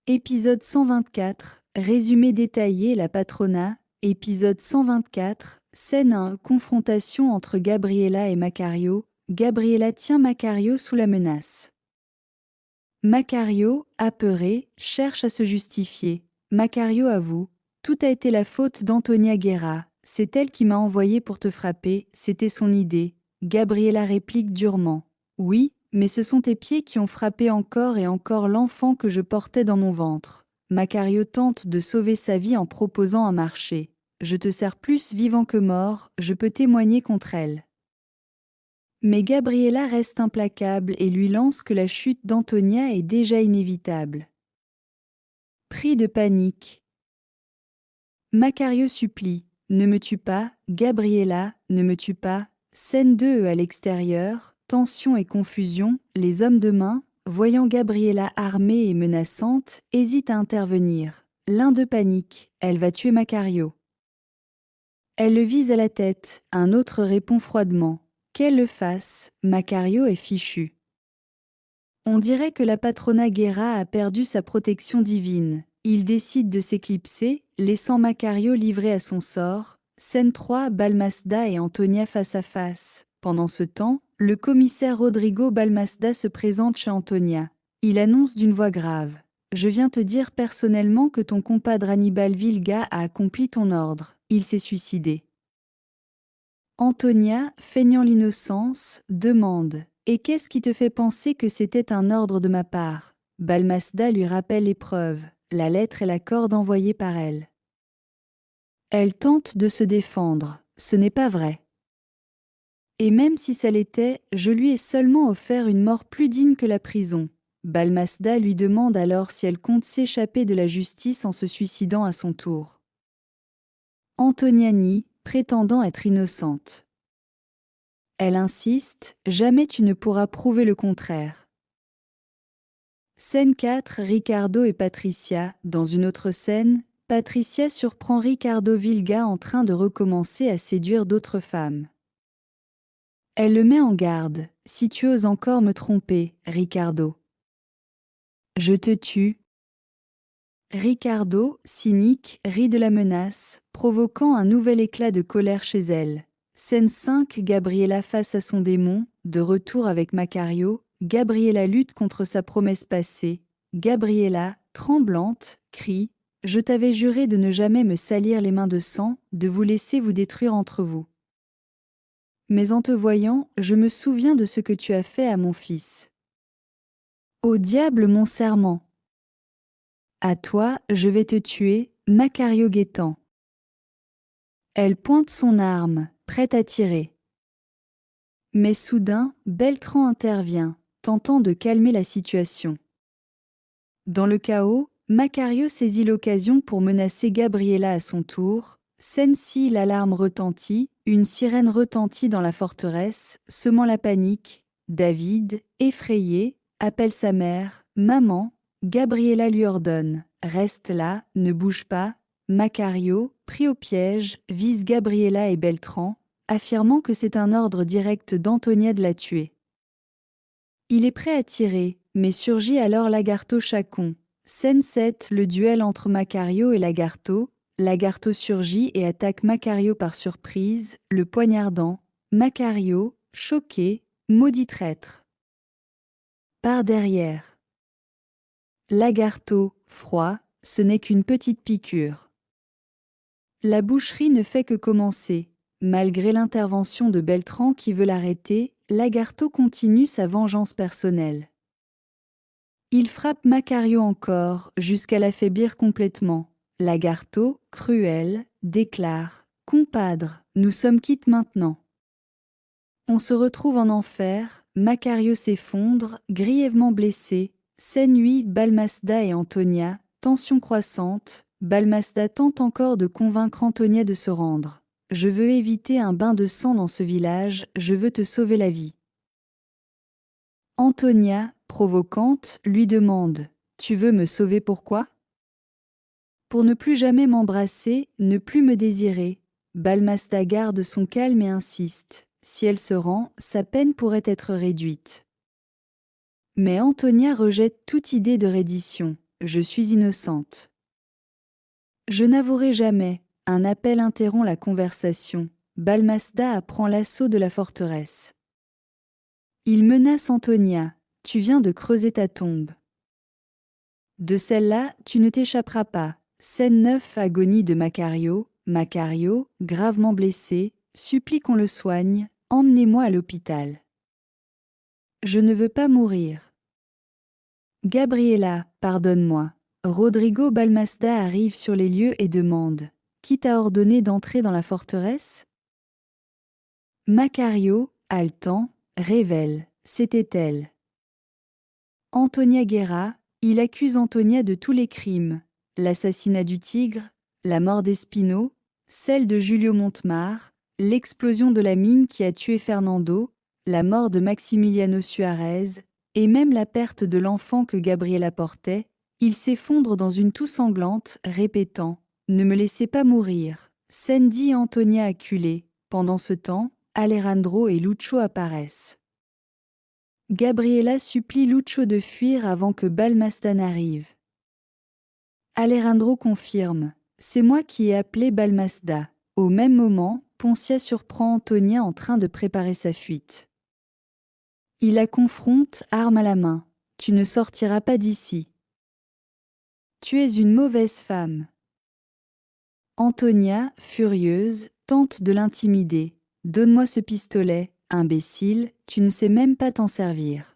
Épisode 124, résumé détaillé la patronat. Épisode 124, scène 1, confrontation entre Gabriella et Macario. Gabriella tient Macario sous la menace. Macario, apeuré, cherche à se justifier. Macario avoue. Tout a été la faute d'Antonia Guerra. C'est elle qui m'a envoyé pour te frapper, c'était son idée. Gabriella réplique durement. Oui, mais ce sont tes pieds qui ont frappé encore et encore l'enfant que je portais dans mon ventre. Macario tente de sauver sa vie en proposant un marché. Je te sers plus vivant que mort, je peux témoigner contre elle. Mais Gabriella reste implacable et lui lance que la chute d'Antonia est déjà inévitable. Pris de panique. Macario supplie. Ne me tue pas, Gabriella, ne me tue pas. Scène 2 à l'extérieur, tension et confusion, les hommes de main, voyant Gabriella armée et menaçante, hésitent à intervenir. L'un d'eux panique, elle va tuer Macario. Elle le vise à la tête, un autre répond froidement. Qu'elle le fasse, Macario est fichu. On dirait que la patronat Guerra a perdu sa protection divine. Il décide de s'éclipser, laissant Macario livré à son sort. Scène 3, Balmaceda et Antonia face à face. Pendant ce temps, le commissaire Rodrigo Balmaceda se présente chez Antonia. Il annonce d'une voix grave. « Je viens te dire personnellement que ton compadre Hannibal Vilga a accompli ton ordre. Il s'est suicidé. » Antonia, feignant l'innocence, demande « Et qu'est-ce qui te fait penser que c'était un ordre de ma part ?» Balmaceda lui rappelle les preuves, la lettre et la corde envoyée par elle. Elle tente de se défendre, ce n'est pas vrai. Et même si ça l'était, je lui ai seulement offert une mort plus digne que la prison. Balmaceda lui demande alors si elle compte s'échapper de la justice en se suicidant à son tour. Antonia nie, prétendant être innocente. Elle insiste, jamais tu ne pourras prouver le contraire. Scène 4, Ricardo et Patricia. Dans une autre scène, Patricia surprend Ricardo Vilga en train de recommencer à séduire d'autres femmes. Elle le met en garde, si tu oses encore me tromper, Ricardo. Je te tue. Ricardo, cynique, rit de la menace, provoquant un nouvel éclat de colère chez elle. Scène 5, Gabriella face à son démon, de retour avec Macario. Gabriella lutte contre sa promesse passée. Gabriella, tremblante, crie « Je t'avais juré de ne jamais me salir les mains de sang, de vous laisser vous détruire entre vous. Mais en te voyant, je me souviens de ce que tu as fait à mon fils. Au diable mon serment! À toi, je vais te tuer, Macario guettant. » Elle pointe son arme, prête à tirer. Mais soudain, Beltran intervient, tentant de calmer la situation. Dans le chaos, Macario saisit l'occasion pour menacer Gabriella à son tour. Scène 6, l'alarme retentit, une sirène retentit dans la forteresse, semant la panique. David, effrayé, appelle sa mère, « Maman !» Gabriella lui ordonne, « Reste là, ne bouge pas. » Macario, pris au piège, vise Gabriella et Beltran, affirmant que c'est un ordre direct d'Antonia de la tuer. Il est prêt à tirer, mais surgit alors Lagarto Chacon. Scène 7, le duel entre Macario et Lagarto. Lagarto surgit et attaque Macario par surprise, le poignardant. Macario, choqué, maudit traître. Par derrière. Lagarto, froid, ce n'est qu'une petite piqûre. La boucherie ne fait que commencer. Malgré l'intervention de Beltran qui veut l'arrêter, Lagarto continue sa vengeance personnelle. Il frappe Macario encore, jusqu'à l'affaiblir complètement. Lagarto, cruel, déclare « Compadre, nous sommes quittes maintenant. » On se retrouve en enfer, Macario s'effondre, grièvement blessé. Scène 8, Balmaceda et Antonia, tension croissante. Balmaceda tente encore de convaincre Antonia de se rendre. « Je veux éviter un bain de sang dans ce village, je veux te sauver la vie. » Antonia, provocante, lui demande « Tu veux me sauver pourquoi ?»« Pour ne plus jamais m'embrasser, ne plus me désirer. » Balmaceda garde son calme et insiste. Si elle se rend, sa peine pourrait être réduite. Mais Antonia rejette toute idée de reddition. je suis innocente. Je n'avouerai jamais, un appel interrompt la conversation. Balmasda prend l'assaut de la forteresse. Il menace Antonia, tu viens de creuser ta tombe. De celle-là, tu ne t'échapperas pas. Scène 9, agonie de Macario. Macario, gravement blessé, supplie qu'on le soigne, emmenez-moi à l'hôpital. Je ne veux pas mourir. Gabriela, pardonne-moi. Rodrigo Balmasda arrive sur les lieux et demande: qui t'a ordonné d'entrer dans la forteresse? Macario, haletant, révèle: c'était elle. Antonia Guerra, il accuse Antonia de tous les crimes: l'assassinat du tigre, la mort d'Espino, celle de Julio Montemar, l'explosion de la mine qui a tué Fernando, la mort de Maximiliano Suarez, et même la perte de l'enfant que Gabriela portait. Il s'effondre dans une toux sanglante, répétant: ne me laissez pas mourir. Sandy et Antonia acculés. Pendant ce temps, Alejandro et Lucho apparaissent. Gabriela supplie Lucho de fuir avant que Balmasda n'arrive. Alejandro confirme: c'est moi qui ai appelé Balmasda. Au même moment, Poncia surprend Antonia en train de préparer sa fuite. Il la confronte, arme à la main. Tu ne sortiras pas d'ici. Tu es une mauvaise femme. Antonia, furieuse, tente de l'intimider. Donne-moi ce pistolet, imbécile, tu ne sais même pas t'en servir.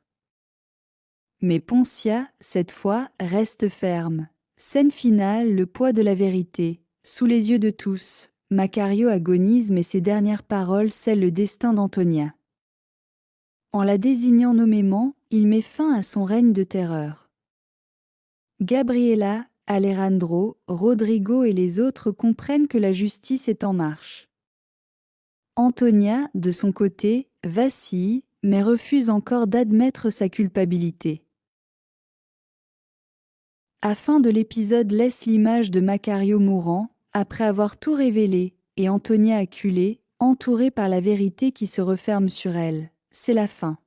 Mais Poncia, cette fois, reste ferme. Scène finale, le poids de la vérité. Sous les yeux de tous, Macario agonise mais ses dernières paroles scellent le destin d'Antonia. En la désignant nommément, il met fin à son règne de terreur. Gabriela, Alejandro, Rodrigo et les autres comprennent que la justice est en marche. Antonia, de son côté, vacille, mais refuse encore d'admettre sa culpabilité. À fin de l'épisode laisse l'image de Macario mourant, après avoir tout révélé, et Antonia acculée, entourée par la vérité qui se referme sur elle. C'est la fin.